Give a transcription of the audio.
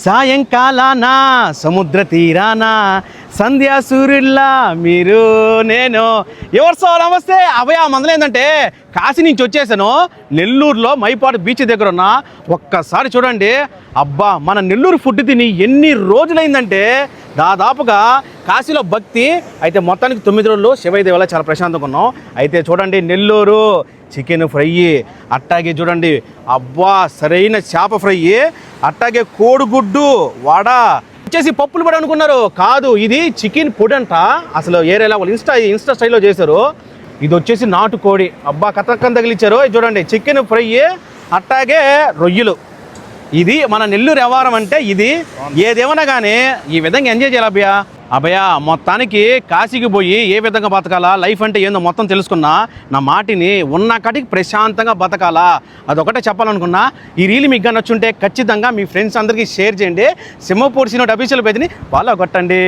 సాయంకాలాన సముద్ర తీరాన సంధ్యా సూర్యుల్లా మీరు నేను. ఎవరు సో నమస్తే అభయ మందలు. ఏంటంటే కాశీ నుంచి వచ్చేసాను, నెల్లూరులో మైపాడు బీచ్ దగ్గర ఉన్నా. ఒక్కసారి చూడండి, అబ్బా మన నెల్లూరు ఫుడ్ తిని ఎన్ని రోజులైందంటే దాదాపుగా కాశీలో భక్తి అయితే మొత్తానికి 9 రోజులు శివయ్య వల్ల చాలా ప్రశాంతంగా ఉన్నాం. అయితే చూడండి నెల్లూరు చికెన్ ఫ్రై, అట్టాగే చూడండి అబ్బా సరైన చేప ఫ్రై, అట్టాగే కోడిగుడ్డు వడ వచ్చేసి పప్పులు పడి అనుకున్నారు, కాదు ఇది చికెన్ పొడి అంట. అసలు ఏరేలా వాళ్ళు ఇన్స్టా స్టైల్లో చేశారు. ఇది వచ్చేసి నాటుకోడి, అబ్బా కథక్కని తగిలిచ్చారు. చూడండి చికెన్ ఫ్రై, అట్టాగే రొయ్యలు. ఇది మన నెల్లూరు వ్యవహారం అంటే ఇది. ఏదేమన్నా కానీ ఈ విధంగా ఎంజాయ్ చేయాలి అభయ. మొత్తానికి కాశీకి పోయి ఏ విధంగా బతకాలా, లైఫ్ అంటే ఏందో మొత్తం తెలుసుకున్నా. నా మాటిని ఉన్న కాటికి ప్రశాంతంగా బతకాలా, అదొకటే చెప్పాలనుకున్నా. ఈ రీల్ మీకు నచ్చుంటే ఖచ్చితంగా మీ ఫ్రెండ్స్ అందరికీ షేర్ చేయండి. సింహపూర్ సినిమా అఫీషియల్ పేజ్ని ఫాలో కొట్టండి.